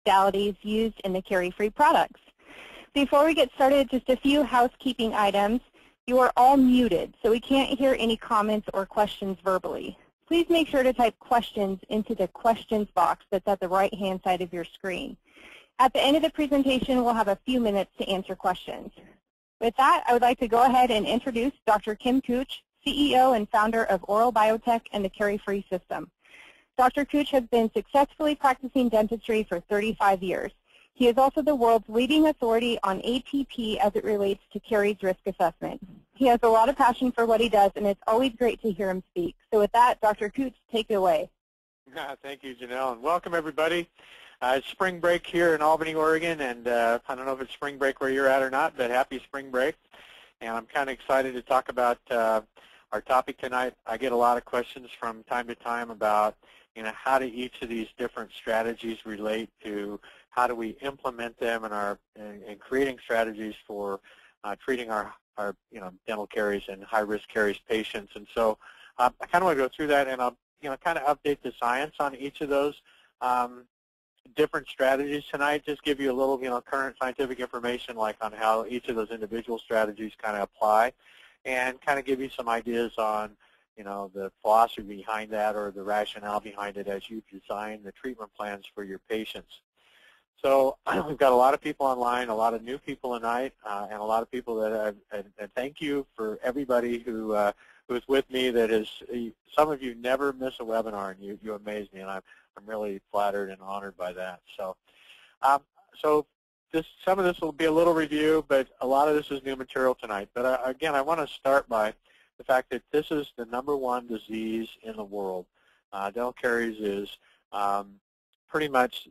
modalities used in the CariFree products. Before we get started, just a few housekeeping items. You are all muted, so we can't hear any comments or questions verbally. Please make sure to type questions into the questions box that's at the right-hand side of your screen. At the end of the presentation, we'll have a few minutes to answer questions. With that, I would like to go ahead and introduce Dr. Kim Kutsch, CEO and founder of Oral Biotech and the CariFree system. Dr. Kutsch has been successfully practicing dentistry for 35 years. He is also the world's leading authority on ATP as it relates to caries risk assessment. He has a lot of passion for what he does, and it's always great to hear him speak. So with that, Dr. Kutsch, take it away. Thank you, Janelle, and welcome everybody. It's spring break here in Albany, Oregon, and I don't know if it's spring break where you're at or not, but happy spring break. And I'm kind of excited to talk about our topic tonight. I get a lot of questions from time to time about, how do each of these different strategies relate to how do we implement them in creating strategies for treating our dental caries and high-risk caries patients. And so I kind of want to go through that, and I'll kind of update the science on each of those different strategies tonight. Just give you a little current scientific information like on how each of those individual strategies kind of apply, and kind of give you some ideas on the philosophy behind that or the rationale behind it as you design the treatment plans for your patients. So we've got a lot of people online, a lot of new people tonight, and a lot of people that and thank you for everybody who is with me. That is, some of you never miss a webinar, and you amaze me, and I'm really flattered and honored by that. So, some of this will be a little review, but a lot of this is new material tonight. But again, I want to start by the fact that this is the #1 disease in the world. Dental caries is pretty much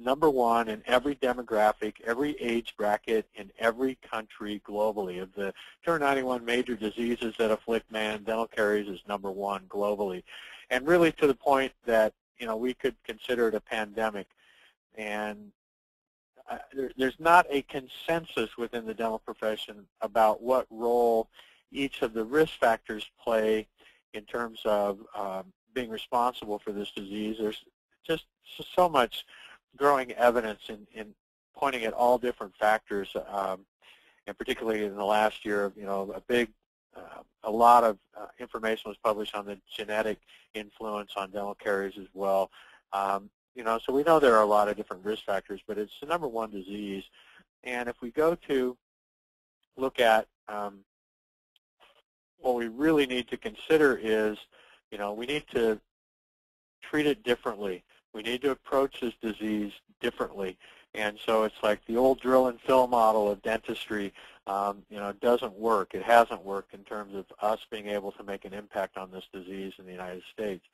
#1 in every demographic, every age bracket, in every country globally. Of the 291 major diseases that afflict man, dental caries is #1 globally. And really to the point that, we could consider it a pandemic. And there's not a consensus within the dental profession about what role each of the risk factors play in terms of being responsible for this disease. There's just so much growing evidence in pointing at all different factors, and particularly in the last year, a lot of information was published on the genetic influence on dental caries as well. So we know there are a lot of different risk factors, but it's the #1 disease. And if we go to look at what we really need to consider is, we need to treat it differently. We need to approach this disease differently. And so it's like the old drill and fill model of dentistry, doesn't work. It hasn't worked in terms of us being able to make an impact on this disease in the United States.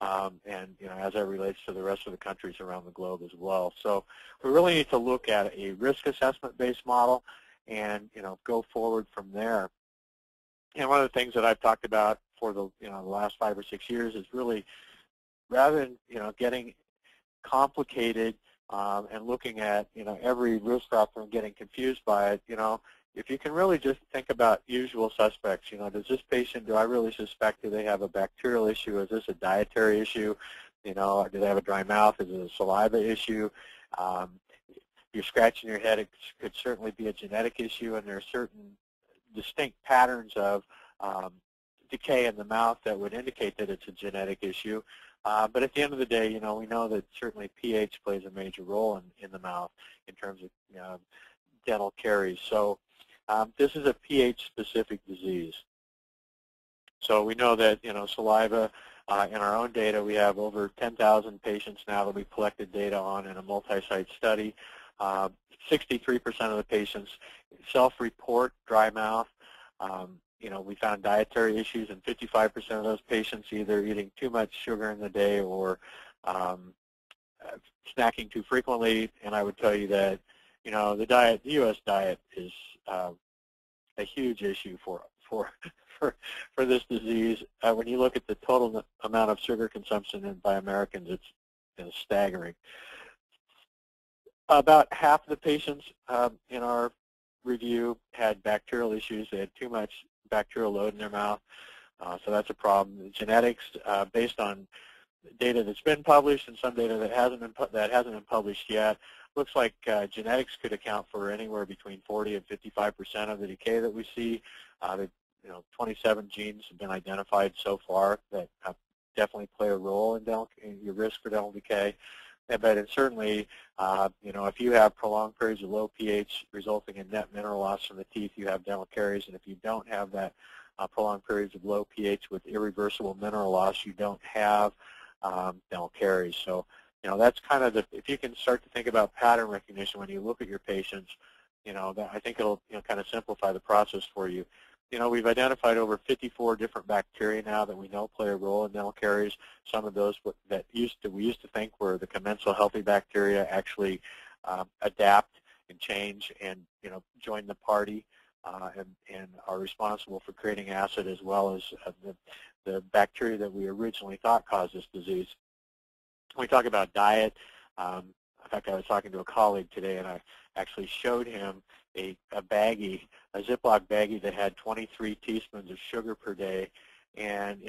And as that relates to the rest of the countries around the globe as well. So we really need to look at a risk assessment-based model and, go forward from there. And one of the things that I've talked about for the, the last 5 or 6 years is really, rather than, getting complicated and looking at, every risk factor and getting confused by it, if you can really just think about usual suspects, does this patient, do I really suspect, do they have a bacterial issue? Is this a dietary issue? Do they have a dry mouth? Is it a saliva issue? You're scratching your head, it could certainly be a genetic issue, and there are certain distinct patterns of decay in the mouth that would indicate that it's a genetic issue. But at the end of the day, we know that certainly pH plays a major role in the mouth in terms of dental caries. So this is a pH-specific disease. So we know that, saliva, in our own data, we have over 10,000 patients now that we've collected data on in a multi-site study. 63% of the patients self-report dry mouth. We found dietary issues in 55% of those patients, either eating too much sugar in the day or snacking too frequently. And I would tell you that, the U.S. diet is a huge issue for this disease. When you look at the total amount of sugar consumption by Americans, it's staggering. About half of the patients in our review had bacterial issues. They had too much bacterial load in their mouth, so that's a problem. The genetics, based on data that's been published and some data that hasn't been published yet. Looks like genetics could account for anywhere between 40 and 55% of the decay that we see. 27 genes have been identified so far that definitely play a role in your risk for dental decay. But certainly, if you have prolonged periods of low pH resulting in net mineral loss from the teeth, you have dental caries. And if you don't have that prolonged periods of low pH with irreversible mineral loss, you don't have dental caries. So, that's kind of if you can start to think about pattern recognition when you look at your patients, I think it'll kind of simplify the process for you. We've identified over 54 different bacteria now that we know play a role in dental caries. Some of those that we used to think were the commensal healthy bacteria actually adapt and change and join the party and are responsible for creating acid, as well as the bacteria that we originally thought caused this disease. When we talk about diet, in fact, I was talking to a colleague today, and I actually showed him a baggie, a Ziploc baggie that had 23 teaspoons of sugar per day, and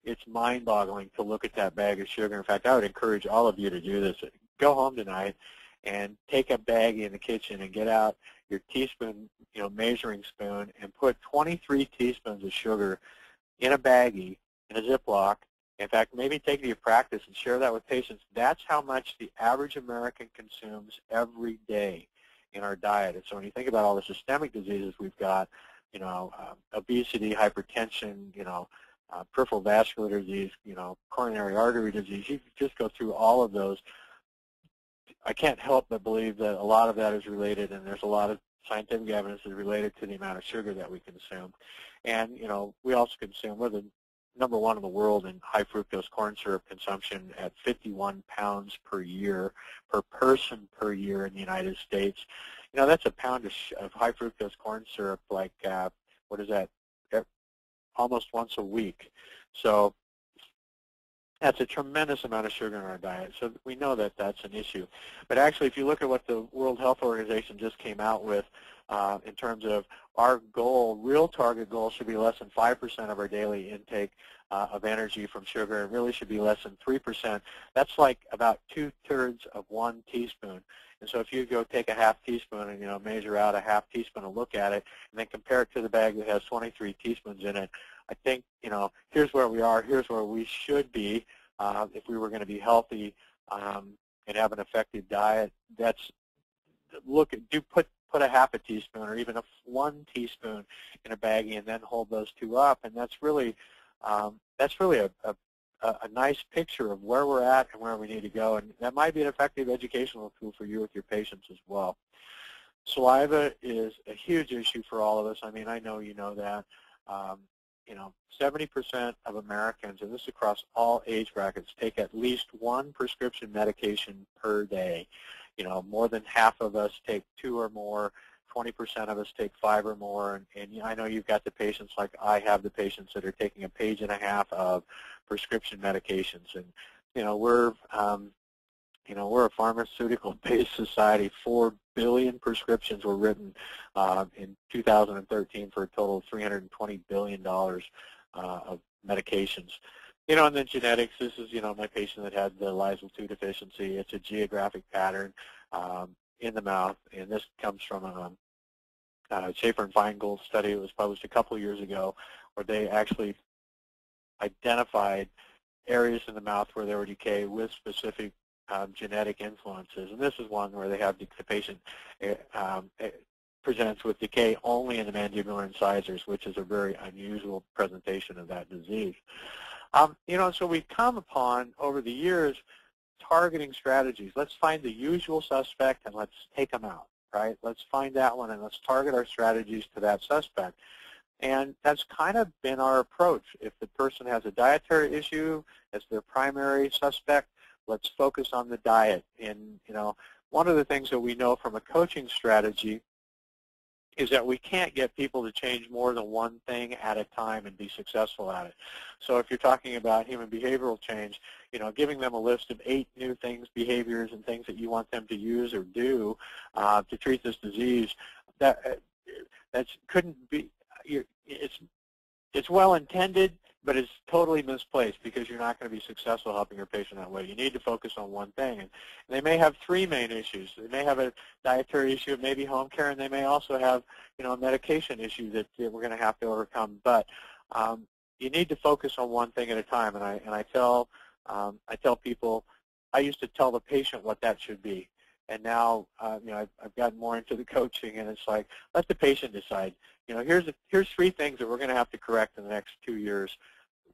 it's mind-boggling to look at that bag of sugar. In fact, I would encourage all of you to do this. Go home tonight and take a baggie in the kitchen and get out your teaspoon, measuring spoon, and put 23 teaspoons of sugar in a baggie in a Ziploc. In fact, maybe take it to your practice and share that with patients. That's how much the average American consumes every day in our diet. And so when you think about all the systemic diseases we've got, obesity, hypertension, peripheral vascular disease, coronary artery disease, you just go through all of those. I can't help but believe that a lot of that is related, and there's a lot of scientific evidence is related to the amount of sugar that we consume. And, we also consume, we're the number one in the world in high fructose corn syrup consumption at 51 pounds per year, per person per year in the United States. That's a pound of high fructose corn syrup, like, what is that, almost once a week. So that's a tremendous amount of sugar in our diet. So we know that that's an issue. But actually, if you look at what the World Health Organization just came out with in terms of our goal, real target goal should be less than 5% of our daily intake of energy from sugar. It really should be less than 3%. That's like about 2/3 of 1 teaspoon. And so if you go take a half teaspoon and measure out a half teaspoon and look at it, and then compare it to the bag that has 23 teaspoons in it, I think here's where we are. Here's where we should be if we were going to be healthy and have an effective diet. That's put a half a teaspoon or even 1 teaspoon in a baggie and then hold those two up, and that's really a nice picture of where we're at and where we need to go, and that might be an effective educational tool for you with your patients as well. Saliva is a huge issue for all of us. I mean, I know you know that. 70% of Americans, and this is across all age brackets, take at least 1 prescription medication per day. More than half of us take 2 or more. 20% of us take 5 or more. And I know you've got the patients, like I have the patients, that are taking 1.5 pages of prescription medications. And we're a pharmaceutical-based society. 4 billion prescriptions were written in 2013 for a total of $320 billion of medications. And then genetics, this is, my patient that had the Lysol 2 deficiency. It's a geographic pattern in the mouth, and this comes from a Schaefer and Feingold study. It was published a couple of years ago, where they actually identified areas in the mouth where there were decay with specific genetic influences. And this is one where they have the patient presents with decay only in the mandibular incisors, which is a very unusual presentation of that disease. So we've come upon, over the years, targeting strategies. Let's find the usual suspect and let's take them out, right? Let's find that one and let's target our strategies to that suspect. And that's kind of been our approach. If the person has a dietary issue as their primary suspect, let's focus on the diet. And, one of the things that we know from a coaching strategy is that we can't get people to change more than one thing at a time and be successful at it. So if you're talking about human behavioral change, giving them a list of 8 new things, behaviors, and things that you want them to use or do to treat this disease, that couldn't be. It's well intended. but it's totally misplaced because you're not going to be successful helping your patient that way. You need to focus on one thing. And they may have three main issues. They may have a dietary issue, it may be home care, and they may also have, a medication issue that we're going to have to overcome. But you need to focus on one thing at a time. And I tell people, I used to tell the patient what that should be. And now, I've gotten more into the coaching, and it's like, let the patient decide. Here's three things that we're going to have to correct in the next 2 years.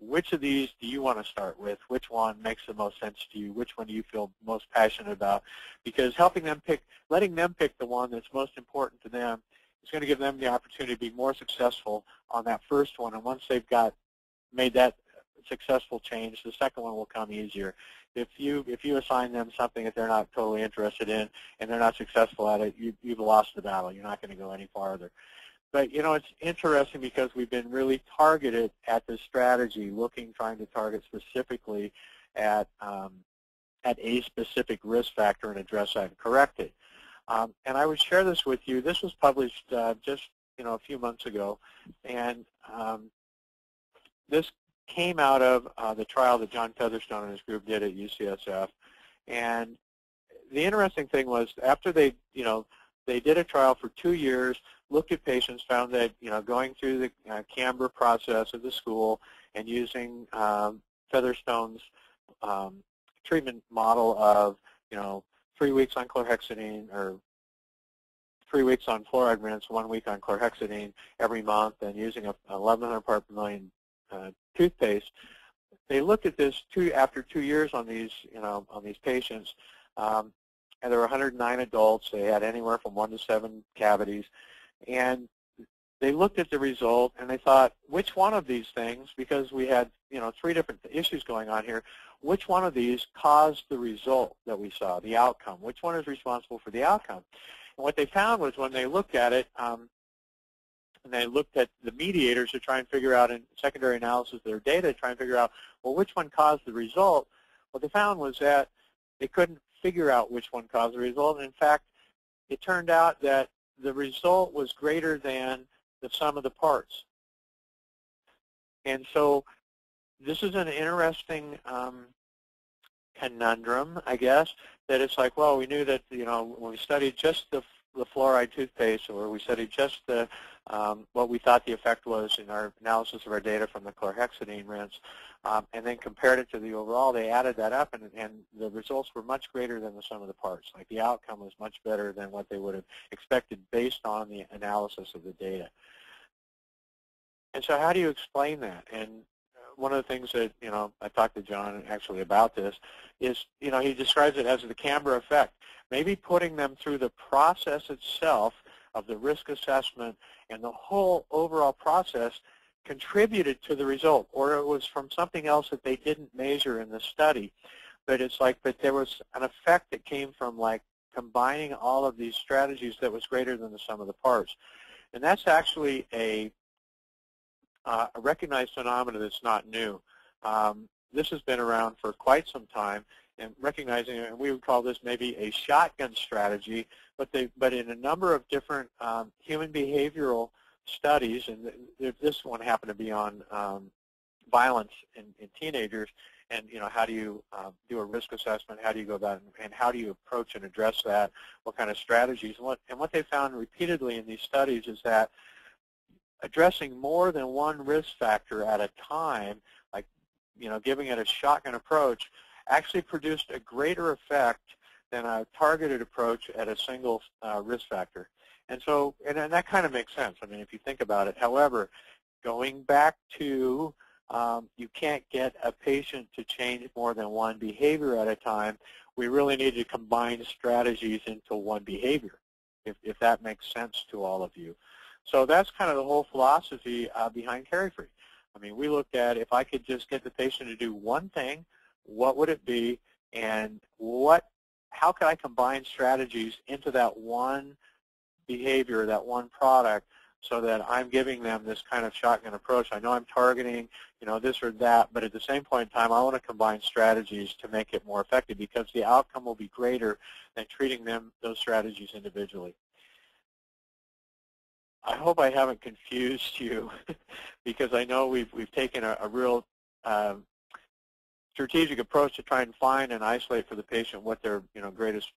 Which of these do you want to start with? Which one makes the most sense to you? Which one do you feel most passionate about? Because letting them pick the one that's most important to them is going to give them the opportunity to be more successful on that first one. And once they've made that successful change, the second one will come easier. If you assign them something that they're not totally interested in and they're not successful at it, you've lost the battle. You're not going to go any farther. But, it's interesting because we've been really targeted at this strategy, trying to target specifically at a specific risk factor and address that and correct it. And I would share this with you. This was published just, a few months ago. And this came out of the trial that John Featherstone and his group did at UCSF. And the interesting thing was after they did a trial for 2 years, looked at patients, found that, going through the CAMBRA process of the school and using Featherstone's treatment model of, 3 weeks on chlorhexidine or 3 weeks on fluoride rinse, 1 week on chlorhexidine every month, and using a 1,100 part per million toothpaste. They looked at this after 2 years on these, on these patients, and there were 109 adults. They had anywhere from 1 to 7 cavities, and they looked at the result and they thought, which one of these things, because we had 3 different issues going on here, which one of these caused the result that we saw, the outcome? Which one is responsible for the outcome? And what they found was when they looked at it, and they looked at the mediators to try and figure out in secondary analysis of their data, to try and figure out, well, which one caused the result, what they found was that they couldn't figure out which one caused the result. And in fact, it turned out that the result was greater than the sum of the parts. And so this is an interesting conundrum, I guess, that it's like, well, we knew that, when we studied just the fluoride toothpaste, or we studied just the what we thought the effect was in our analysis of our data from the chlorhexidine rinse, and then compared it to the overall, they added that up, and the results were much greater than the sum of the parts. Like the outcome was much better than what they would have expected based on the analysis of the data. And so how do you explain that? And one of the things that, I talked to John actually about this is, he describes it as the CAMBRA effect. Maybe putting them through the process itself of the risk assessment and the whole overall process contributed to the result, or it was from something else that they didn't measure in the study. But it's like, but there was an effect that came from like combining all of these strategies that was greater than the sum of the parts. And that's actually a recognized phenomenon that's not new. This has been around for quite some time, and recognizing it, and we would call this maybe a shotgun strategy, but in a number of different human behavioral studies, and this one happened to be on violence in teenagers, and how do you do a risk assessment, how do you go about it, and how do you approach and address that, what kind of strategies, and what they found repeatedly in these studies is that addressing more than one risk factor at a time, like giving it a shotgun approach, actually produced a greater effect than a targeted approach at a single risk factor. And so, and that kind of makes sense. I mean, if you think about it. However, going back to you can't get a patient to change more than one behavior at a time, we really need to combine strategies into one behavior, if that makes sense to all of you. So that's kind of the whole philosophy behind CariFree. I mean, we looked at if I could just get the patient to do one thing, what would it be, and how could I combine strategies into that one behavior, that one product, so that I'm giving them this kind of shotgun approach. I know I'm targeting, this or that, but at the same point in time, I want to combine strategies to make it more effective because the outcome will be greater than treating those strategies individually. hope I haven't confused you because I know we've taken a real strategic approach to try and find and isolate for the patient what their greatest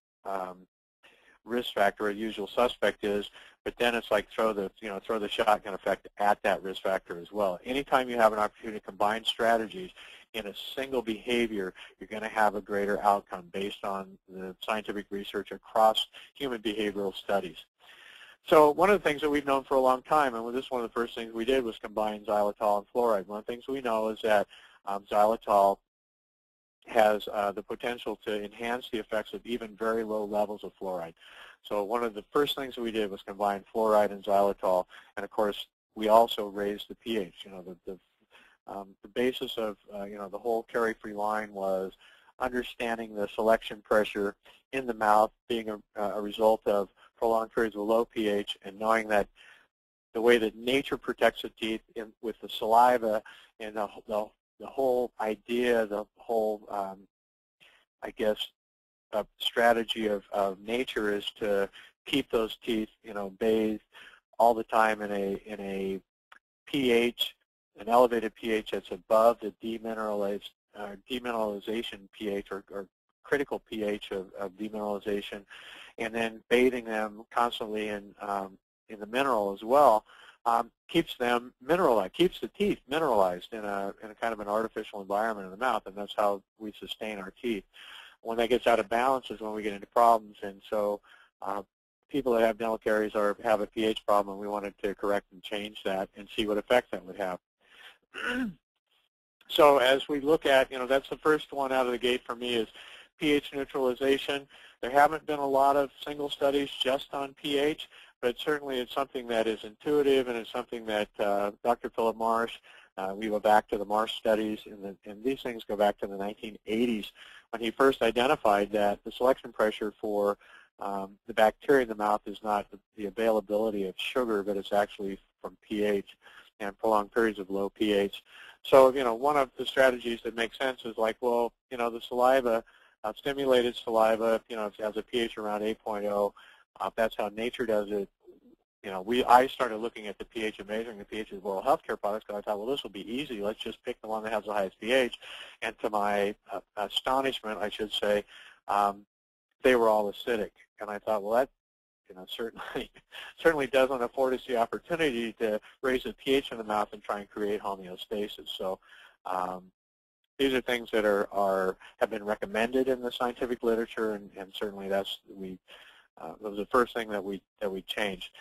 risk factor or usual suspect is, but then it's like throw the shotgun effect at that risk factor as well. Anytime you have an opportunity to combine strategies in a single behavior, you're going to have a greater outcome based on the scientific research across human behavioral studies. So one of the things that we've known for a long time, and this is one of the first things we did, was combine xylitol and fluoride. One of the things we know is that xylitol has the potential to enhance the effects of even very low levels of fluoride. So one of the first things that we did was combine fluoride and xylitol, and of course we also raised the pH. The basis of the whole CariFree line was understanding the selection pressure in the mouth being a result of prolonged periods of low pH, and knowing that the way that nature protects the teeth with the saliva and the whole idea, the whole, I guess, strategy of nature is to keep those teeth, bathed all the time in a pH, an elevated pH that's above the demineralization pH or critical pH of demineralization, and then bathing them constantly in the mineral as well. Keeps them mineralized, keeps the teeth mineralized in a kind of an artificial environment in the mouth, and that's how we sustain our teeth. When that gets out of balance is when we get into problems, and so people that have dental caries have a pH problem, and we wanted to correct and change that and see what effects that would have. So as we look at, that's the first one out of the gate for me is pH neutralization. There haven't been a lot of single studies just on pH, but certainly it's something that is intuitive, and it's something that Dr. Philip Marsh, we go back to the Marsh studies, and these things go back to the 1980s when he first identified that the selection pressure for the bacteria in the mouth is not the availability of sugar, but it's actually from pH and prolonged periods of low pH. So, one of the strategies that makes sense is like, well, the saliva, stimulated saliva, if it has a pH around 8.0, that's how nature does it. I started looking at the pH and measuring the pH of oral healthcare products, because I thought, well, this will be easy. Let's just pick the one that has the highest pH. And to my astonishment, I should say, they were all acidic. And I thought, well, that certainly doesn't afford us the opportunity to raise the pH in the mouth and try and create homeostasis. So these are things that have been recommended in the scientific literature, and certainly that was the first thing that we changed.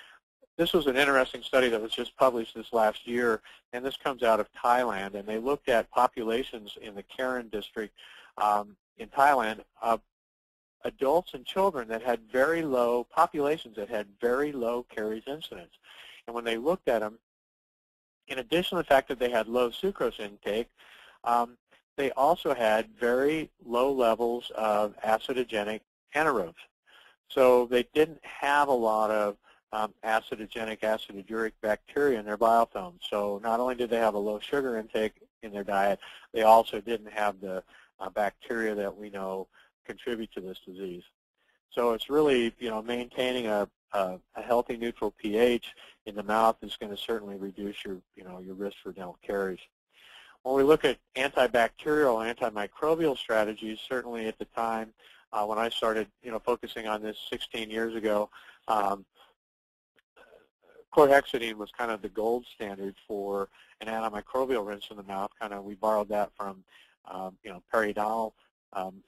This was an interesting study that was just published this last year, and this comes out of Thailand, and they looked at populations in the Karen district in Thailand of adults and children that had populations that had very low caries incidence. And when they looked at them, in addition to the fact that they had low sucrose intake, they also had very low levels of acidogenic anaerobes. So they didn't have a lot of acidogenic, aciduric bacteria in their biofilm. So not only did they have a low sugar intake in their diet, they also didn't have the bacteria that we know contribute to this disease. So it's really, maintaining a healthy neutral pH in the mouth is going to certainly reduce your risk for dental caries. When we look at antibacterial, antimicrobial strategies, certainly at the time when I started, focusing on this 16 years ago, chlorhexidine was kind of the gold standard for an antimicrobial rinse in the mouth. We borrowed that from, periodontal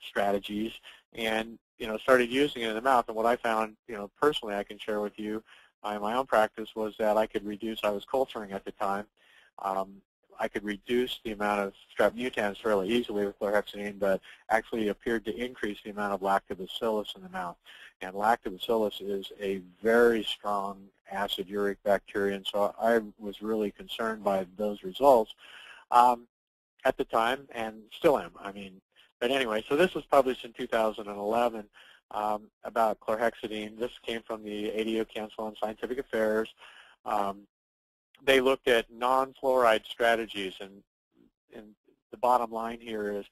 strategies, and started using it in the mouth. And what I found, personally, I can share with you in my own practice, was that I could reduce. I was culturing at the time. I could reduce the amount of strep mutans fairly easily with chlorhexidine, but actually appeared to increase the amount of lactobacillus in the mouth. And lactobacillus is a very strong acid uric bacteria, and so I was really concerned by those results at the time, and still am. But anyway, so this was published in 2011 about chlorhexidine. This came from the ADO Council on Scientific Affairs. They looked at non-fluoride strategies, and the bottom line here is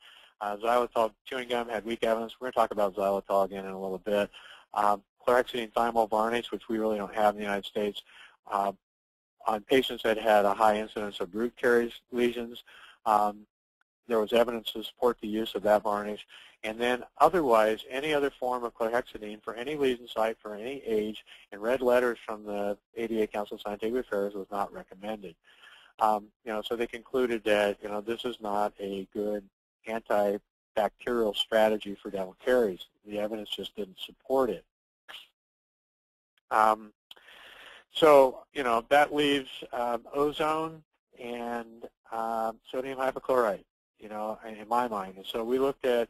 xylitol chewing gum had weak evidence. We're going to talk about xylitol again in a little bit. Chlorhexidine thymol varnish, which we really don't have in the United States, on patients that had a high incidence of root caries lesions, there was evidence to support the use of that varnish. And then otherwise, any other form of chlorhexidine for any lesion site for any age in red letters from the ADA Council of Scientific Affairs was not recommended. So they concluded that, this is not a good antibacterial strategy for dental caries. The evidence just didn't support it. That leaves ozone and sodium hypochlorite, in my mind. And so we looked at,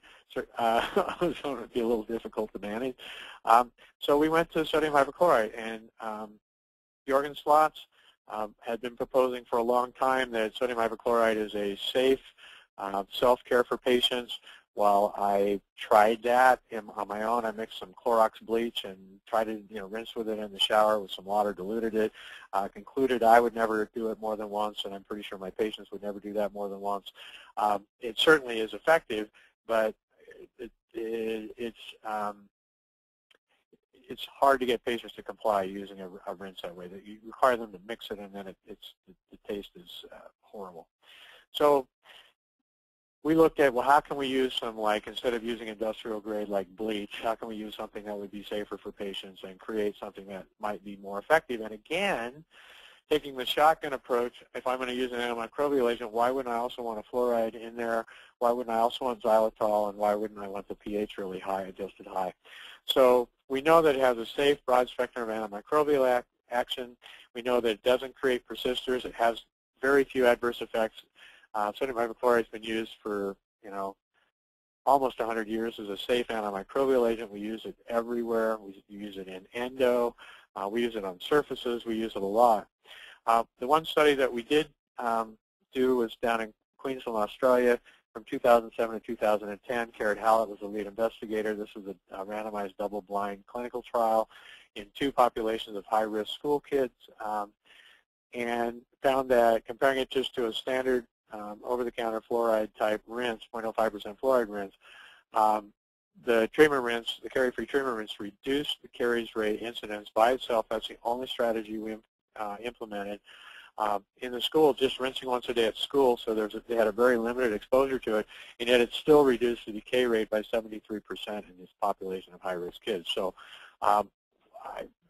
ozone would be a little difficult to manage. So we went to sodium hypochlorite, and Jorgen Slotz had been proposing for a long time that sodium hypochlorite is a safe self-care for patients. While I tried that on my own, I mixed some Clorox bleach and tried to rinse with it in the shower with some water, diluted it, concluded I would never do it more than once, and I'm pretty sure my patients would never do that more than once. It certainly is effective, but it's hard to get patients to comply using a rinse that way. That you require them to mix it, and then the taste is horrible. So we looked at, well, how can we use some, instead of using industrial grade like bleach, how can we use something that would be safer for patients and create something that might be more effective? And again, taking the shotgun approach, if I'm going to use an antimicrobial agent, why wouldn't I also want a fluoride in there? Why wouldn't I also want xylitol? And why wouldn't I want the pH really high, adjusted high? So we know that it has a safe, broad spectrum of antimicrobial action. We know that it doesn't create persisters. It has very few adverse effects. Sodium hypochlorite has been used for, almost 100 years as a safe antimicrobial agent. We use it everywhere. We use it in endo. We use it on surfaces. We use it a lot. The one study that we did do was down in Queensland, Australia, from 2007 to 2010. Karen Hallett was the lead investigator. This was a randomized double-blind clinical trial in 2 populations of high-risk school kids, and found that comparing it just to a standard over-the-counter fluoride type rinse, 0.05% fluoride rinse, the treatment rinse, the carie-free treatment rinse, reduced the caries rate incidence by itself. That's the only strategy we implemented. In the school, just rinsing once a day at school, so they had a very limited exposure to it, and yet it still reduced the decay rate by 73% in this population of high-risk kids. So I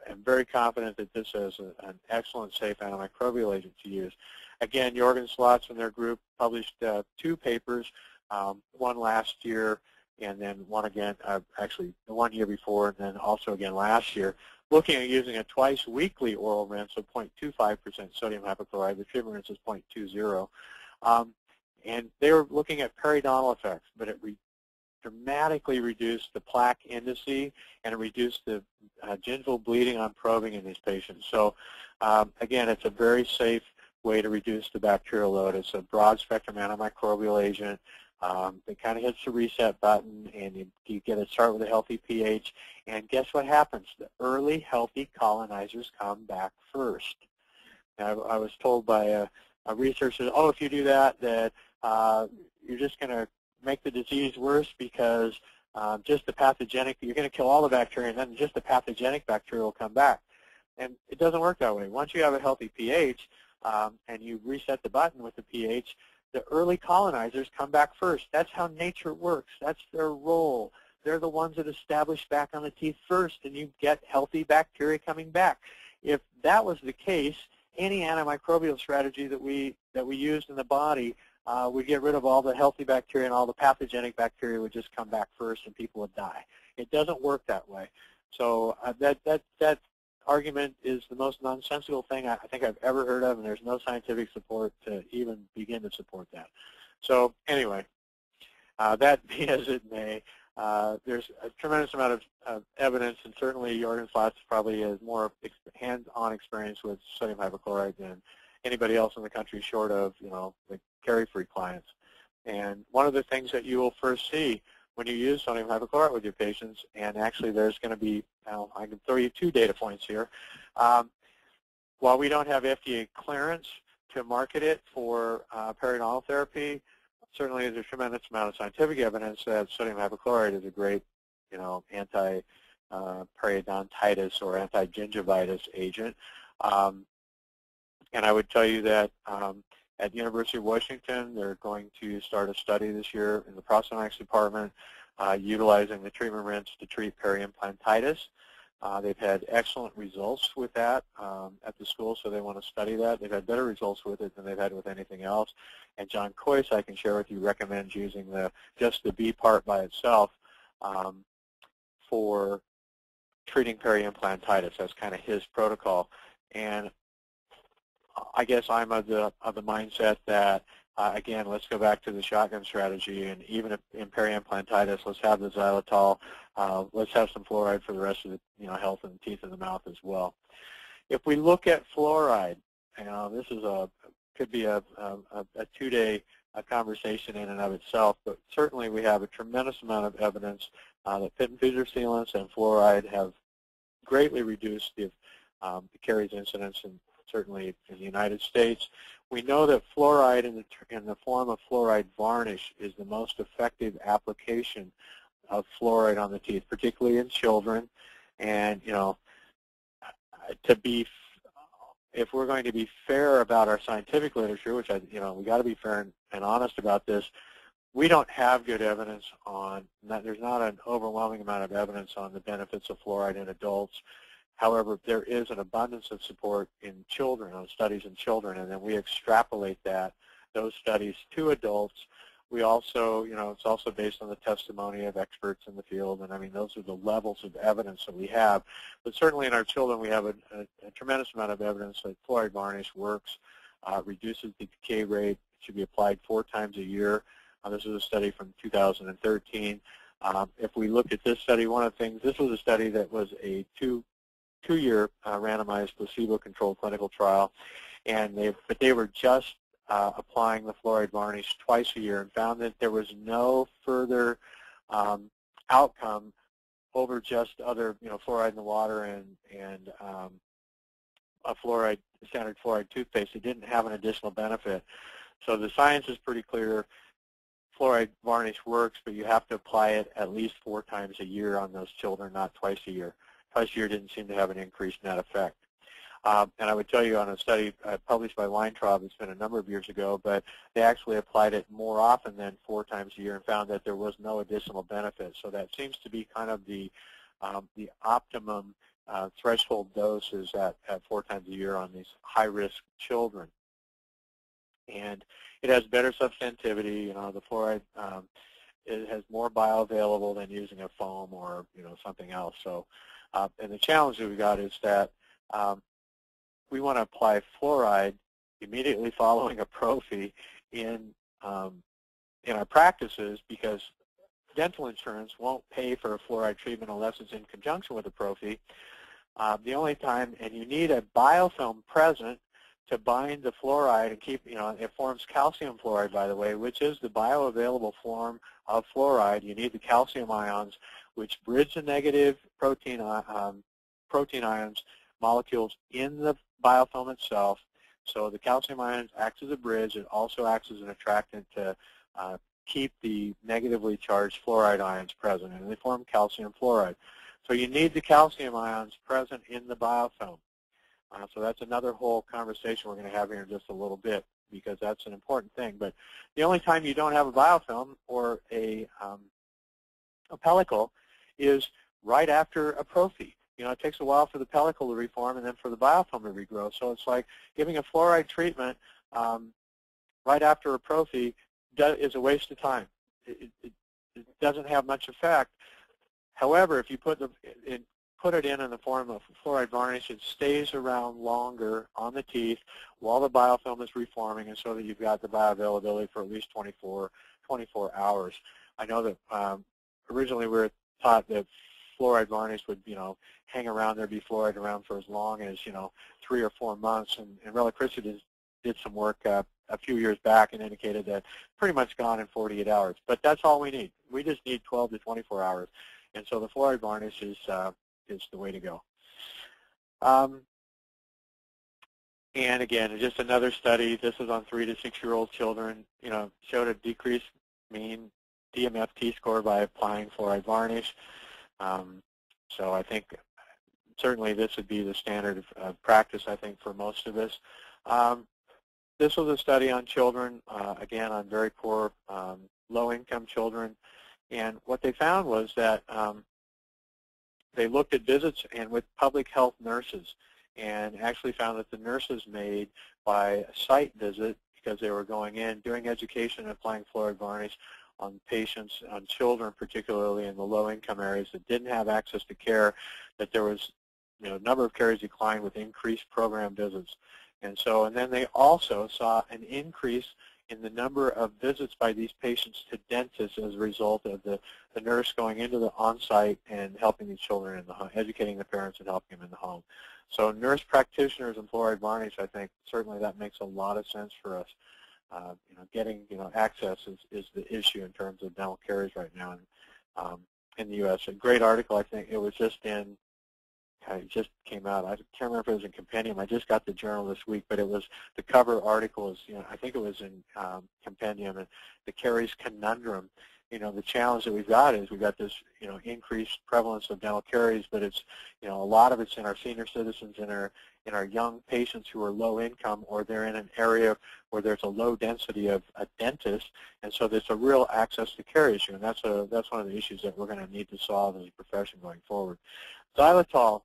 am very confident that this is an excellent, safe antimicrobial agent to use. Again, Jorgen Slotz and their group published 2 papers, one last year and then one again, actually the 1 year before, and then also again last year, looking at using a twice-weekly oral rinse of 0.25% sodium hypochlorite. The treatment rinse is 0.20. And they were looking at periodontal effects, but it dramatically reduced the plaque indice, and it reduced the gingival bleeding on probing in these patients. So again, it's a very safe way to reduce the bacterial load. It's a broad-spectrum antimicrobial agent. It kind of hits the reset button, and you get to start with a healthy pH. And guess what happens? The early healthy colonizers come back first. Now, I was told by a researcher, oh, if you do that, you're just going to make the disease worse because just the pathogenic, you're going to kill all the bacteria, and then just the pathogenic bacteria will come back. And it doesn't work that way. Once you have a healthy pH and you reset the button with the pH, the early colonizers come back first. That's how nature works. That's their role. They're the ones that establish back on the teeth first, and you get healthy bacteria coming back. If that was the case, any antimicrobial strategy that we used in the body would get rid of all the healthy bacteria, and all the pathogenic bacteria would just come back first, and people would die. It doesn't work that way. So that argument is the most nonsensical thing I think I've ever heard of, and there's no scientific support to even begin to support that. So anyway, that be as it may, there's a tremendous amount of evidence, and certainly Jorgen Slotz probably has more hands-on experience with sodium hypochlorite than anybody else in the country, short of the carie-free clients. And one of the things that you will first see when you use sodium hypochlorite with your patients, and actually there's going to be, I can throw you 2 data points here. While we don't have FDA clearance to market it for periodontal therapy, certainly there's a tremendous amount of scientific evidence that sodium hypochlorite is a great, anti-periodontitis or anti-gingivitis agent. And I would tell you that at the University of Washington, they're going to start a study this year in the prosthodontics department utilizing the treatment rinse to treat peri-implantitis. They've had excellent results with that at the school, so they want to study that. They've had better results with it than they've had with anything else. And John Coyce, I can share with you, recommends using just the B part by itself for treating peri-implantitis. That's kind of his protocol. And I guess I'm of the mindset that, again, let's go back to the shotgun strategy, and even if in peri-implantitis, let's have the xylitol, let's have some fluoride for the rest of the health of the teeth and the mouth as well. If we look at fluoride, this is could be a 2-day conversation in and of itself, but certainly we have a tremendous amount of evidence that pit and fissure sealants and fluoride have greatly reduced the caries incidence, and certainly in the United States. We know that fluoride in the form of fluoride varnish is the most effective application of fluoride on the teeth, particularly in children. And if we're going to be fair about our scientific literature, which we got to be fair and honest about this, we don't have good evidence on that. There's not an overwhelming amount of evidence on the benefits of fluoride in adults. However, there is an abundance of support in children, on studies in children, and then we extrapolate those studies to adults. We also, it's also based on the testimony of experts in the field, and I mean, those are the levels of evidence that we have. But certainly in our children, we have a tremendous amount of evidence that fluoride varnish works, reduces the decay rate. It should be applied 4 times a year. This is a study from 2013. If we look at this study, one of the things, this was a study that was a two-year randomized placebo-controlled clinical trial, and they were just applying the fluoride varnish twice a year and found that there was no further outcome over just other, fluoride in the water and a standard fluoride toothpaste. It didn't have an additional benefit. So the science is pretty clear. Fluoride varnish works, but you have to apply it at least 4 times a year on those children, not twice a year. Twice a year didn't seem to have an increased net effect. And I would tell you on a study published by Weintraub, it's been a number of years ago, but they actually applied it more often than 4 times a year and found that there was no additional benefit. So that seems to be kind of the optimum threshold doses at 4 times a year on these high-risk children. And it has better substantivity. The fluoride it has more bioavailable than using a foam or something else. So, and the challenge that we got is that we want to apply fluoride immediately following a prophy in our practices, because dental insurance won't pay for a fluoride treatment unless it's in conjunction with a prophy. The only time, and you need a biofilm present to bind the fluoride and keep, it forms calcium fluoride, by the way, which is the bioavailable form of fluoride. You need the calcium ions, which bridge the negative protein ions molecules in the biofilm itself. So the calcium ions acts as a bridge. It also acts as an attractant to keep the negatively charged fluoride ions present, and they form calcium fluoride. So you need the calcium ions present in the biofilm. So that's another whole conversation we're going to have here in just a little bit, because that's an important thing. But the only time you don't have a biofilm or a pellicle is right after a prophy. It takes a while for the pellicle to reform and then for the biofilm to regrow. So it's like giving a fluoride treatment right after a prophy is a waste of time. It doesn't have much effect. However, if you put it in the form of fluoride varnish, it stays around longer on the teeth while the biofilm is reforming, and so that you've got the bioavailability for at least 24 hours. I know that originally we were taught that fluoride varnish would, hang around there, be fluoride around for as long as, 3 or 4 months. And Relic Christie did some work a few years back and indicated that pretty much gone in 48 hours. But that's all we need. We just need 12 to 24 hours. And so the fluoride varnish is the way to go. And again, just another study. This is on 3 to 6-year-old children. Showed a decreased mean DMFT score by applying fluoride varnish. So I think certainly this would be the standard of practice, I think, for most of us. This was a study on children, again, on very poor, low-income children. And what they found was that they looked at visits and with public health nurses and actually found that the nurses made by a site visit, because they were going in, doing education and applying fluoride varnish on patients, on children particularly in the low-income areas that didn't have access to care, that there was, number of caries declined with increased program visits. And then they also saw an increase in the number of visits by these patients to dentists as a result of the nurse going into the on-site and helping these children in the home, educating the parents and helping them in the home. So nurse practitioners and fluoride varnish, I think certainly that makes a lot of sense for us. Getting access is the issue in terms of dental caries right now in the U.S. A great article, I think it was just in. It just came out. I can't remember if it was in Compendium. I just got the journal this week, but it was the cover article is, I think it was in Compendium, and the caries conundrum. The challenge that we've got is we've got this, increased prevalence of dental caries, but it's, a lot of it's in our senior citizens, in our young patients who are low income, or they're in an area where there's a low density of a dentist, and so there's a real access to care issue, and that's one of the issues that we're going to need to solve as a profession going forward. Xylitol,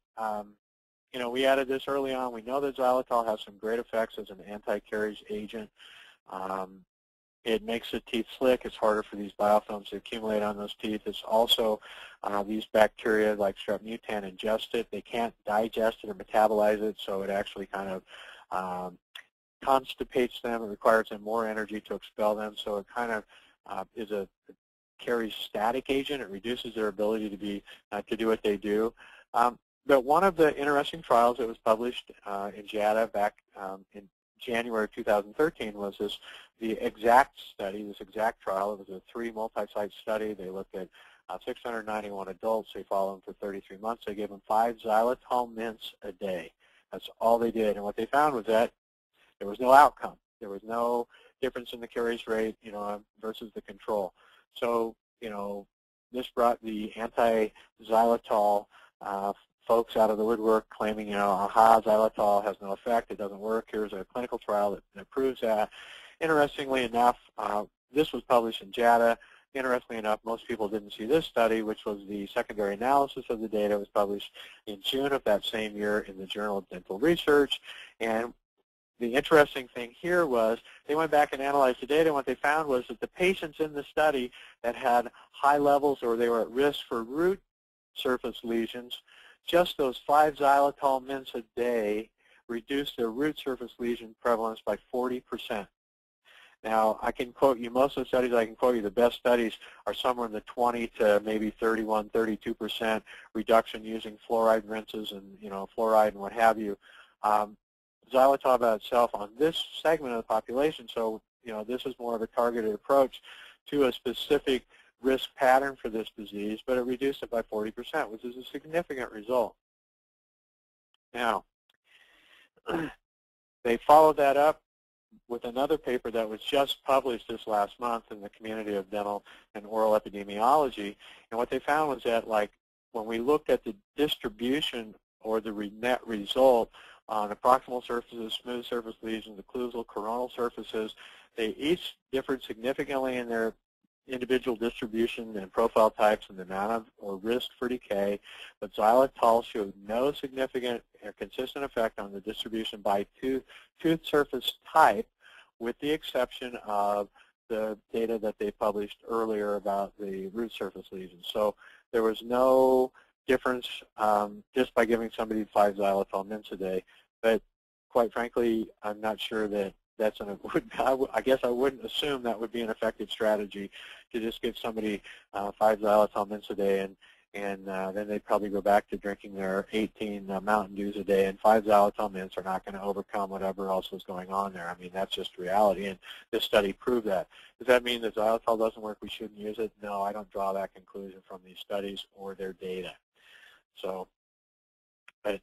we added this early on. We know that xylitol has some great effects as an anti-caries agent. It makes the teeth slick. It's harder for these biofilms to accumulate on those teeth. It's also these bacteria like strep mutan ingest it. They can't digest it or metabolize it, so it actually kind of constipates them. It requires them more energy to expel them, so it kind of is a caries static agent. It reduces their ability to do what they do. But one of the interesting trials that was published in JADA back in January of 2013 was the EXACT study, this EXACT trial. It was a 3 multi-site study. They looked at 691 adults. They followed them for 33 months. They gave them 5 xylitol mints a day. That's all they did. And what they found was that there was no outcome. There was no difference in the caries rate, versus the control. So, this brought the anti-xylitol folks out of the woodwork claiming, aha, xylitol has no effect, it doesn't work, here's a clinical trial that proves that. Interestingly enough, this was published in JADA. Interestingly enough, most people didn't see this study, which was the secondary analysis of the data. It was published in June of that same year in the Journal of Dental Research. And the interesting thing here was they went back and analyzed the data, and what they found was that the patients in the study that had high levels or they were at risk for root surface lesions, just those 5 xylitol mints a day reduced their root surface lesion prevalence by 40%. Now, I can quote you, most of the studies I can quote you, the best studies are somewhere in the 20 to maybe 31, 32% reduction using fluoride rinses and, fluoride and what have you. Xylitol by itself on this segment of the population, so, this is more of a targeted approach to a specific risk pattern for this disease, but it reduced it by 40%, which is a significant result. Now, they followed that up with another paper that was just published this last month in the Community of Dental and Oral Epidemiology, and what they found was that, when we looked at the distribution or the net result on the proximal surfaces, smooth surface lesions, occlusal, coronal surfaces, they each differed significantly in their individual distribution and profile types and the amount of or risk for decay, but xylitol showed no significant or consistent effect on the distribution by tooth surface type, with the exception of the data that they published earlier about the root surface lesions. So there was no difference just by giving somebody 5 xylitol mints a day, but quite frankly, I'm not sure that that's I guess I wouldn't assume that would be an effective strategy to just give somebody 5 xylitol mints a day, and then they'd probably go back to drinking their 18 Mountain Dews a day, and 5 xylitol mints are not going to overcome whatever else was going on there. I mean, that's just reality, and this study proved that. Does that mean that xylitol doesn't work, we shouldn't use it? No, I don't draw that conclusion from these studies or their data. So, but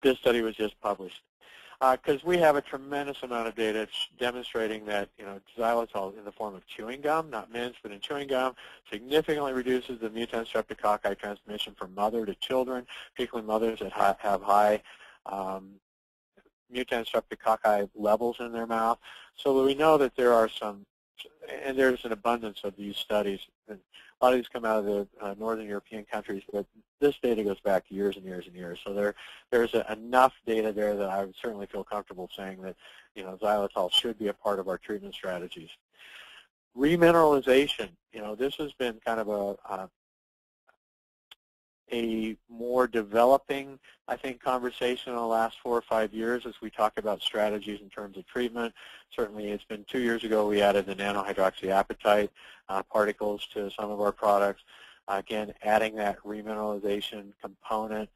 this study was just published. Because we have a tremendous amount of data demonstrating that, xylitol in the form of chewing gum, not mints, but in chewing gum, significantly reduces the Mutans streptococci transmission from mother to children, particularly mothers that have high Mutans streptococci levels in their mouth, so that we know that there are some, and there's an abundance of these studies. And a lot of these come out of the northern European countries, but this data goes back years and years and years. So there's enough data there that I would certainly feel comfortable saying that, you know, xylitol should be a part of our treatment strategies. Remineralization, you know, this has been kind of a more developing, I think, conversation in the last 4 or 5 years as we talk about strategies in terms of treatment. Certainly, it's been 2 years ago we added the nano-hydroxyapatite particles to some of our products. Again, adding that remineralization component.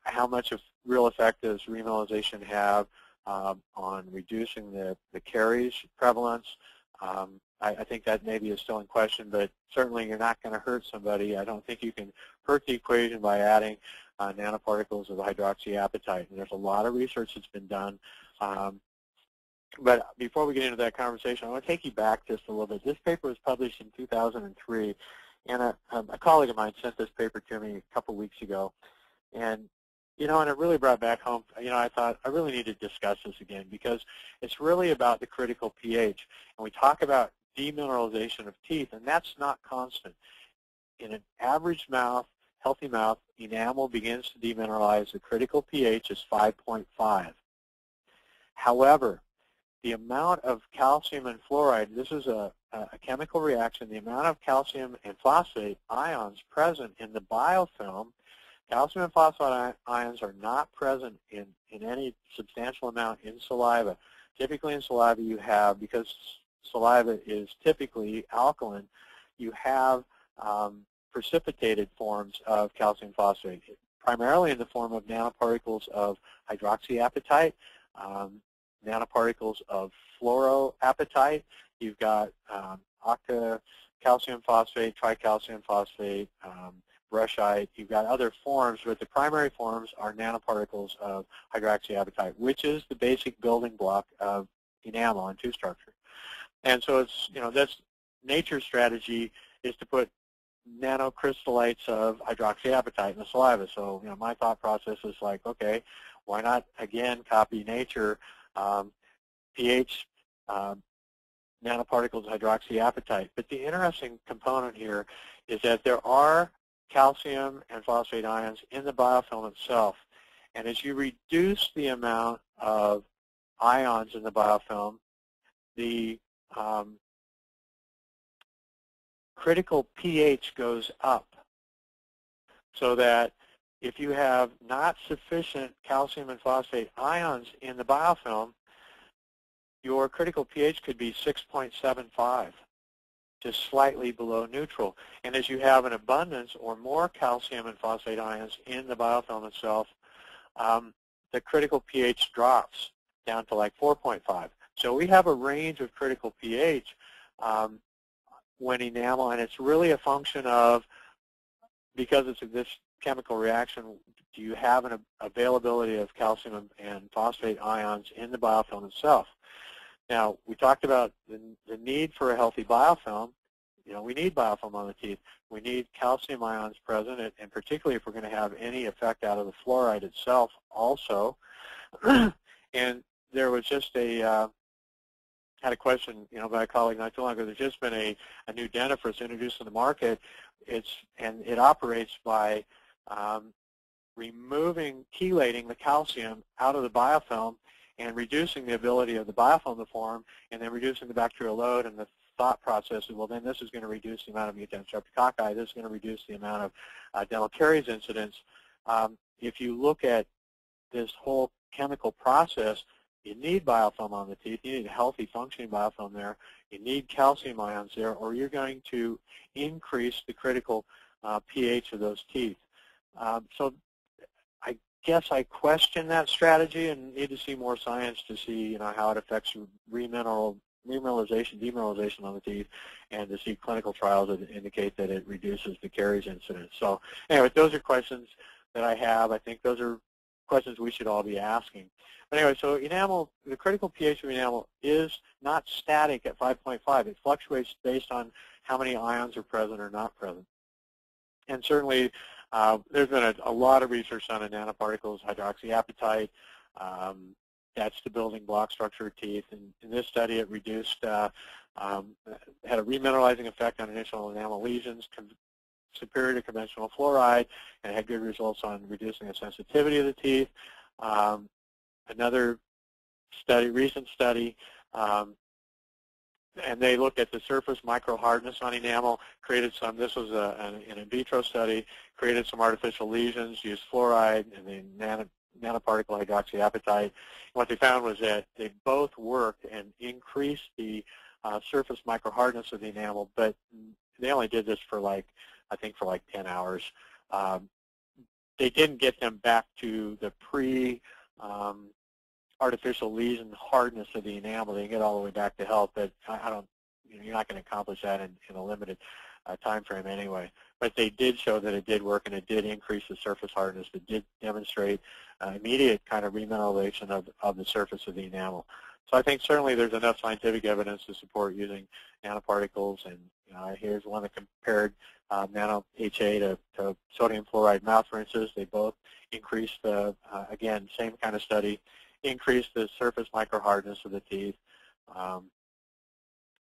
How much of real effect does remineralization have on reducing the caries prevalence? I think that maybe is still in question, but certainly you're not going to hurt somebody. I don't think you can hurt the equation by adding nanoparticles of hydroxyapatite. And there's a lot of research that's been done. But before we get into that conversation, I want to take you back just a little bit. This paper was published in 2003, and a colleague of mine sent this paper to me a couple weeks ago. And you know, and it really brought back home, you know, I thought I really need to discuss this again because it's really about the critical pH. And we talk about demineralization of teeth, and that's not constant. In an average mouth, healthy mouth, enamel begins to demineralize. The critical pH is 5.5. However, the amount of calcium and fluoride, this is a chemical reaction, the amount of calcium and phosphate ions present in the biofilm. Calcium and phosphate ions are not present in any substantial amount in saliva. Typically in saliva you have, because saliva is typically alkaline, you have precipitated forms of calcium phosphate, primarily in the form of nanoparticles of hydroxyapatite, nanoparticles of fluoroapatite. You've got octacalcium phosphate, tricalcium phosphate, brushite. You've got other forms, but the primary forms are nanoparticles of hydroxyapatite, which is the basic building block of enamel and tooth structure. And so it's, you know, that's nature's strategy is to put nanocrystallites of hydroxyapatite in the saliva. So, you know, my thought process is like, okay, why not again copy nature, pH nanoparticles of hydroxyapatite. But the interesting component here is that there are calcium and phosphate ions in the biofilm itself. And as you reduce the amount of ions in the biofilm, the critical pH goes up. So that if you have not sufficient calcium and phosphate ions in the biofilm, your critical pH could be 6.75. just slightly below neutral. And as you have an abundance or more calcium and phosphate ions in the biofilm itself, the critical pH drops down to like 4.5. So we have a range of critical pH when enamel, and it's really a function of, because it's this chemical reaction, do you have an availability of calcium and phosphate ions in the biofilm itself? Now, we talked about the need for a healthy biofilm. You know, we need biofilm on the teeth. We need calcium ions present, and particularly if we're going to have any effect out of the fluoride itself also. And there was just had a question, you know, by a colleague not too long ago. There's just been a new dentifrice introduced in the market. And it operates by removing, chelating the calcium out of the biofilm and reducing the ability of the biofilm to form, and then reducing the bacterial load. And the thought process is, well, then this is going to reduce the amount of Mutans streptococci. This is going to reduce the amount of dental caries incidence. If you look at this whole chemical process, you need biofilm on the teeth. You need a healthy, functioning biofilm there. You need calcium ions there, or you're going to increase the critical pH of those teeth. So I guess I question that strategy and need to see more science to see, you know, how it affects remineralization, demineralization on the teeth, and to see clinical trials that indicate that it reduces the caries incidence. So anyway, those are questions that I have. I think those are questions we should all be asking. But anyway, so enamel, the critical pH of enamel is not static at 5.5. It fluctuates based on how many ions are present or not present. And certainly, there's been a lot of research on the nanoparticles, hydroxyapatite, that's the building block structure of teeth. And in this study, it reduced, had a remineralizing effect on initial enamel lesions, superior to conventional fluoride, and had good results on reducing the sensitivity of the teeth. Another study, recent study, and they looked at the surface micro-hardness on enamel, created some, this was an in vitro study, created some artificial lesions, used fluoride and then nanoparticle hydroxyapatite. What they found was that they both worked and increased the surface micro-hardness of the enamel, but they only did this for like, I think for like 10 hours. They didn't get them back to the artificial lesion hardness of the enamel. They can get all the way back to health, but I don't, you're not going to accomplish that in a limited time frame anyway. But they did show that it did work, and it did increase the surface hardness. It did demonstrate immediate kind of remineralization of the surface of the enamel. So I think certainly there's enough scientific evidence to support using nanoparticles, and here's one that compared Nano-HA to sodium fluoride mouth rinses. They both increased the, again, same kind of study, increase the surface micro-hardness of the teeth.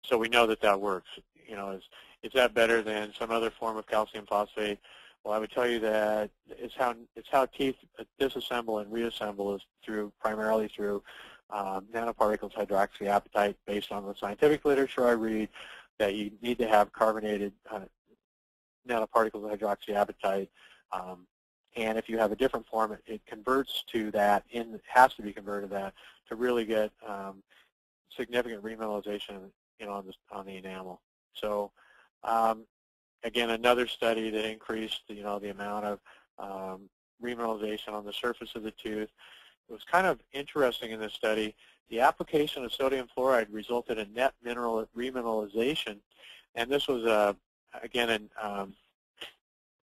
So we know that that works. Is that better than some other form of calcium phosphate? Well, I would tell you that it's how teeth disassemble and reassemble is primarily through nanoparticles hydroxyapatite, based on the scientific literature I read, that you need to have carbonated nanoparticles hydroxyapatite. And if you have a different form, it converts to that, it has to be converted to that to really get significant remineralization on the enamel. So again, another study that increased the amount of remineralization on the surface of the tooth. It was kind of interesting in this study. The application of sodium fluoride resulted in net remineralization, and this was again an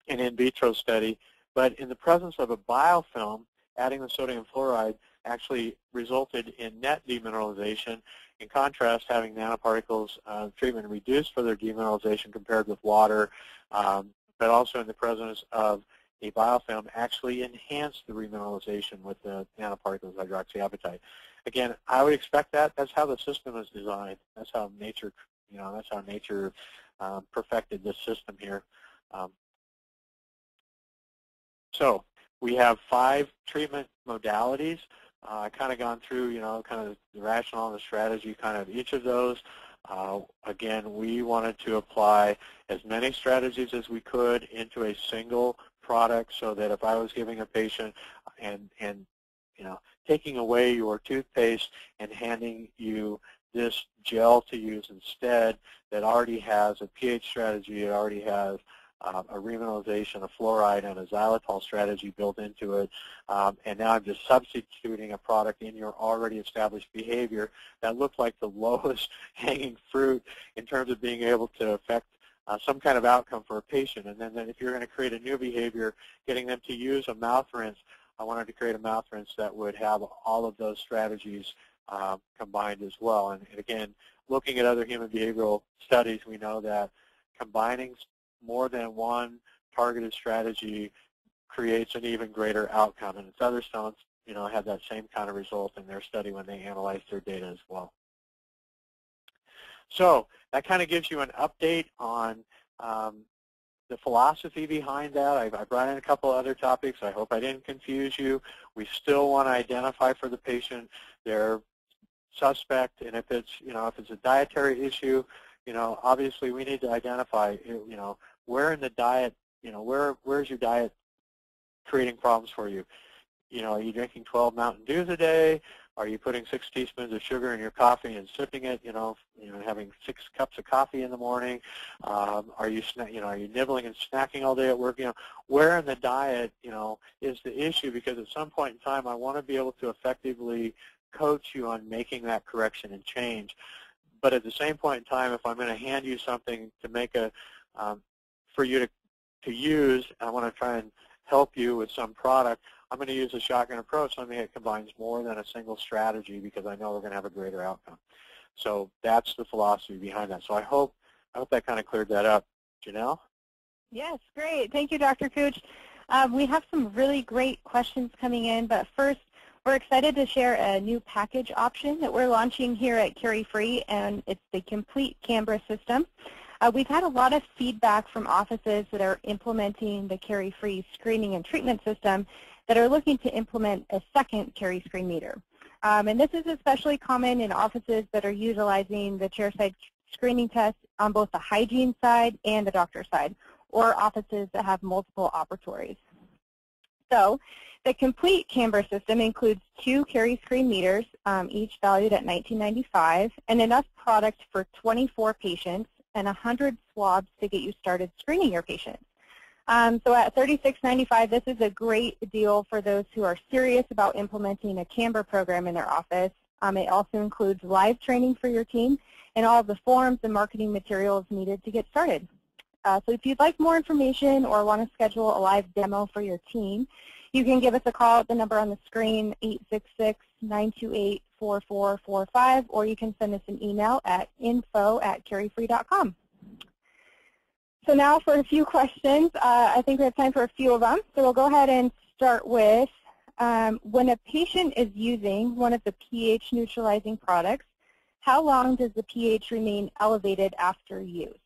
in vitro study. But in the presence of a biofilm, adding the sodium fluoride actually resulted in net demineralization. In contrast, having nanoparticles treatment reduced for their demineralization compared with water, but also in the presence of a biofilm actually enhanced the remineralization with the nanoparticles hydroxyapatite. Again, I would expect that. That's how the system is designed. That's how nature, perfected this system here. So we have 5 treatment modalities. I kind of gone through, kind of the rationale and the strategy, kind of each of those. Again, we wanted to apply as many strategies as we could into a single product, so that if I was giving a patient and taking away your toothpaste and handing you this gel to use instead that already has a pH strategy, it already has a remineralization of fluoride and a xylitol strategy built into it, and now I'm just substituting a product in your already established behavior that looked like the lowest hanging fruit in terms of being able to affect some kind of outcome for a patient. And then if you're going to create a new behavior, getting them to use a mouth rinse, I wanted to create a mouth rinse that would have all of those strategies combined as well. And again, looking at other human behavioral studies, we know that combining more than one targeted strategy creates an even greater outcome. And Featherstone's, had that same kind of result in their study when they analyzed their data as well. So that kind of gives you an update on the philosophy behind that. I brought in a couple other topics. I hope I didn't confuse you. We still want to identify for the patient their suspect, and if it's a dietary issue, obviously we need to identify, where in the diet, where's your diet creating problems for you? Are you drinking 12 Mountain Dews a day? Are you putting 6 teaspoons of sugar in your coffee and sipping it? Having 6 cups of coffee in the morning. Are you nibbling and snacking all day at work? Where in the diet, is the issue? Because at some point in time, I want to be able to effectively coach you on making that correction and change. But at the same point in time, if I'm going to hand you something to make for you to use, I want to try and help you with some product, I'm going to use a shotgun approach, something that combines more than a single strategy, because I know we're going to have a greater outcome. So that's the philosophy behind that. So I hope that kind of cleared that up. Janelle? Yes, great. Thank you, Dr. Kutsch. We have some really great questions coming in, but first We're excited to share a new package option that we're launching here at CariFree, and it's the complete CAMBRA system. We've had a lot of feedback from offices that are implementing the CariFree screening and treatment system that are looking to implement a second caries screen meter. And this is especially common in offices that are utilizing the chairside screening test on both the hygiene side and the doctor side, or offices that have multiple operatories. So the complete CAMBRA system includes 2 caries screen meters, each valued at $19.95, and enough product for 24 patients and 100 swabs to get you started screening your patients. So at $36.95, this is a great deal for those who are serious about implementing a CAMBRA program in their office. It also includes live training for your team and all of the forms and marketing materials needed to get started. So if you'd like more information or want to schedule a live demo for your team, you can give us a call at the number on the screen, 866-928-4445, or you can send us an email at info@carifree.com. So now for a few questions. I think we have time for a few of them. So we'll go ahead and start with, when a patient is using one of the pH neutralizing products, how long does the pH remain elevated after use?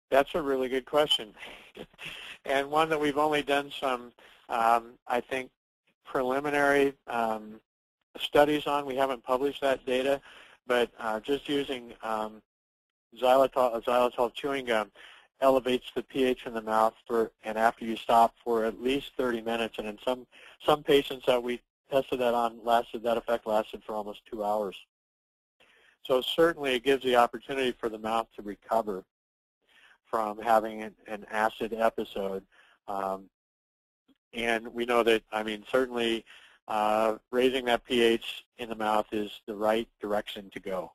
That's a really good question, and one that we've only done some, I think, preliminary studies on. We haven't published that data, but just using Xylitol chewing gum elevates the pH in the mouth and after you stop for at least 30 minutes. And in some patients that we tested that on, that effect lasted for almost 2 hours. So certainly it gives the opportunity for the mouth to recover from having an acid episode. And we know that, I mean, certainly raising that pH in the mouth is the right direction to go.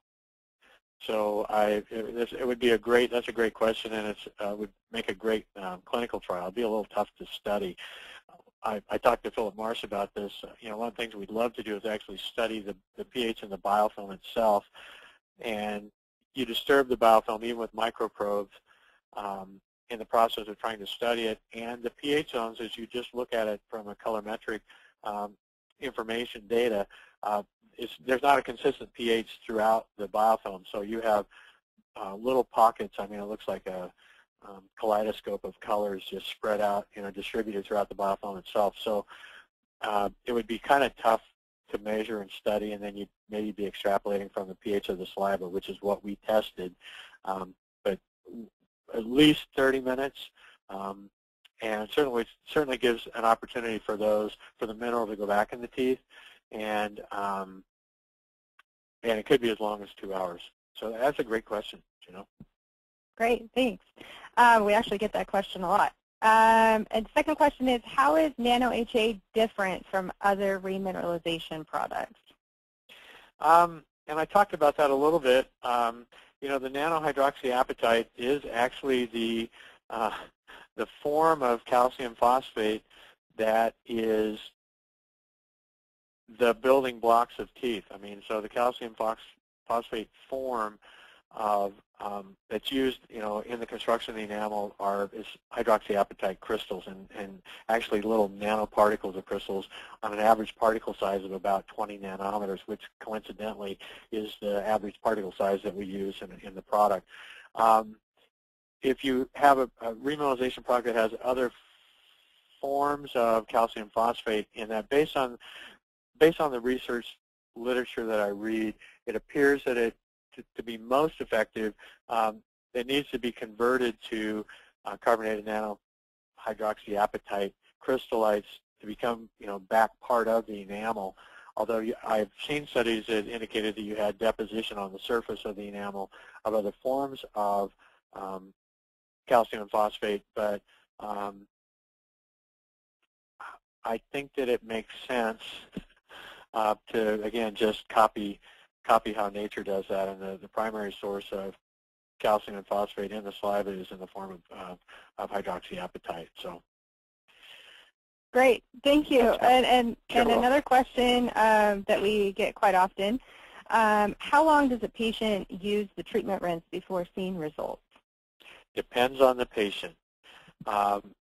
So it would be that's a great question, and it would make a great clinical trial. It'd be a little tough to study. I talked to Philip Marsh about this. You know, one of the things we'd love to do is actually study the pH in the biofilm itself. And you disturb the biofilm even with microprobes in the process of trying to study it. And the pH zones, as you just look at it from a colorimetric information data, there's not a consistent pH throughout the biofilm. So you have little pockets. I mean, it looks like a kaleidoscope of colors just spread out, you know, distributed throughout the biofilm itself. So it would be kind of tough to measure and study, and then you'd maybe be extrapolating from the pH of the saliva, which is what we tested. But at least 30 minutes, and certainly gives an opportunity for the mineral to go back in the teeth, and it could be as long as 2 hours. So that's a great question, you know. Great, thanks. We actually get that question a lot. And the second question is, how is Nano-HA different from other remineralization products? And I talked about that a little bit. You know, the nano-hydroxyapatite is actually the form of calcium phosphate that is the building blocks of teeth. I mean, so the calcium phosphate form of that's used, you know, in the construction of the enamel is hydroxyapatite crystals, and actually little nanoparticles of crystals on an average particle size of about 20 nanometers, which coincidentally is the average particle size that we use in the product. If you have a remineralization product that has other forms of calcium phosphate in that, based on the research literature that I read, it appears that to be most effective, it needs to be converted to carbonated nano-hydroxyapatite crystallites to become, you know, back part of the enamel. Although I've seen studies that indicated that you had deposition on the surface of the enamel of other forms of calcium and phosphate, but I think that it makes sense to, again, just copy how nature does that, and the primary source of calcium and phosphate in the saliva is in the form of hydroxyapatite. So. Great, thank you. And another question that we get quite often, how long does a patient use the treatment rinse before seeing results? Depends on the patient.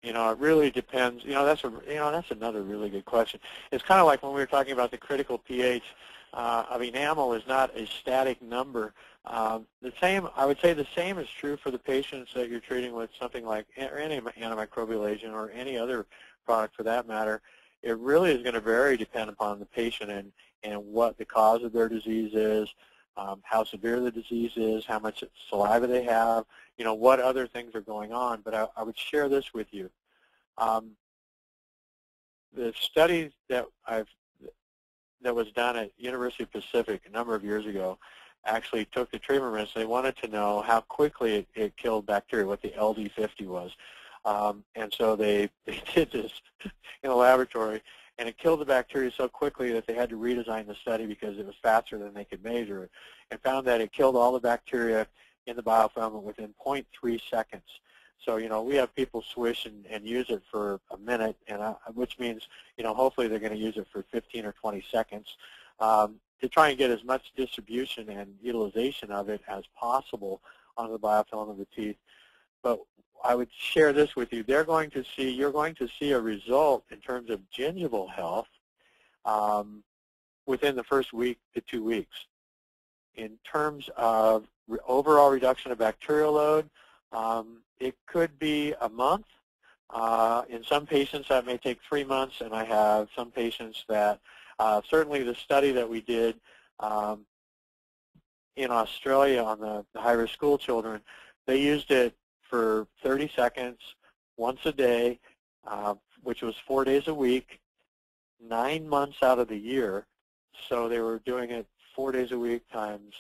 You know, it really depends. You know, that's another really good question. It's kind of like when we were talking about the critical pH of enamel is not a static number. I would say the same is true for the patients that you're treating with something like any antimicrobial agent or any other product for that matter. It really is going to vary depending upon the patient and what the cause of their disease is, how severe the disease is, how much saliva they have, you know, what other things are going on. But I would share this with you. The study that was done at University of Pacific a number of years ago actually took the treatment rinse. They wanted to know how quickly it killed bacteria, what the LD50 was. And so they did this in a laboratory, and it killed the bacteria so quickly that they had to redesign the study because it was faster than they could measure it, and found that it killed all the bacteria in the biofilm within 0.3 seconds. So, you know, we have people swish and use it for a minute, and which means, you know, hopefully they're going to use it for 15 or 20 seconds to try and get as much distribution and utilization of it as possible onto the biofilm of the teeth. But I would share this with you. You're going to see a result in terms of gingival health within the first week to 2 weeks. In terms of overall reduction of bacterial load, it could be a month. In some patients that may take 3 months, and I have some patients that certainly the study that we did in Australia on the high-risk school children, they used it for 30 seconds, once a day, which was 4 days a week, 9 months out of the year. So they were doing it 4 days a week times,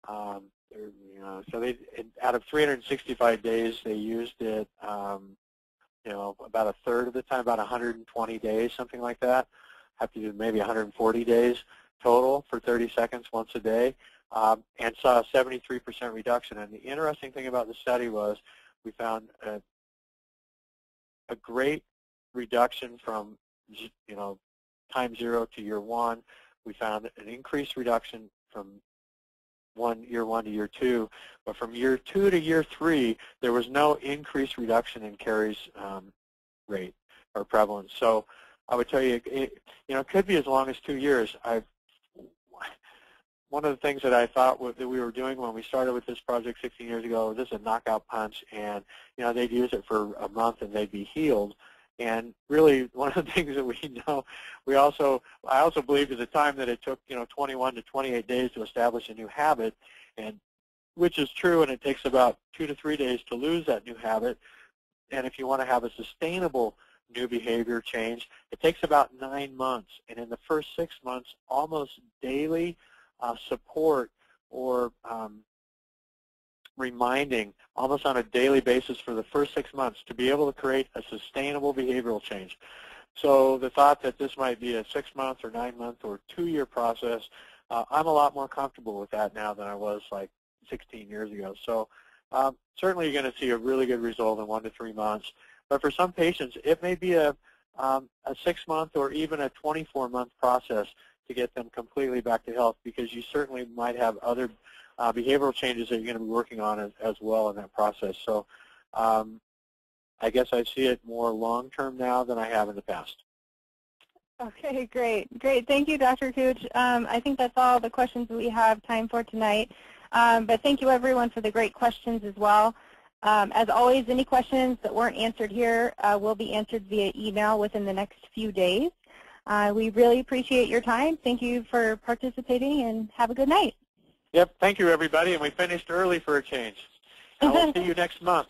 you know, so they, out of 365 days, they used it, you know, about a third of the time, about 120 days, something like that. Have to do maybe 140 days total for 30 seconds once a day, and saw a 73% reduction. And the interesting thing about the study was we found a great reduction from, you know, time 0 to year 1. We found an increased reduction from year 1 to year 2, but from year 2 to year 3, there was no increased reduction in caries rate or prevalence. So I would tell you, you know, it could be as long as 2 years. One of the things that I thought that we were doing when we started with this project 16 years ago was this a knockout punch, and you know, they'd use it for a month and they'd be healed. And really, one of the things that we know, I also believed at the time that it took, you know, 21 to 28 days to establish a new habit, and which is true, and it takes about 2 to 3 days to lose that new habit. And if you want to have a sustainable new behavior change, it takes about 9 months. And in the first 6 months, almost daily support or reminding almost on a daily basis for the first 6 months to be able to create a sustainable behavioral change. So the thought that this might be a 6-month or 9-month or 2-year process, I'm a lot more comfortable with that now than I was like 16 years ago. So certainly you're going to see a really good result in 1 to 3 months. But for some patients, it may be a 6-month or even a 24-month process to get them completely back to health, because you certainly might have other behavioral changes that you're going to be working on as well in that process. So I guess I see it more long-term now than I have in the past. Okay, great. Thank you, Dr. Kutsch. I think that's all the questions we have time for tonight. But thank you, everyone, for the great questions as well. As always, any questions that weren't answered here will be answered via email within the next few days. We really appreciate your time. Thank you for participating, and have a good night. Yep, thank you, everybody. And we finished early for a change. I will see you next month.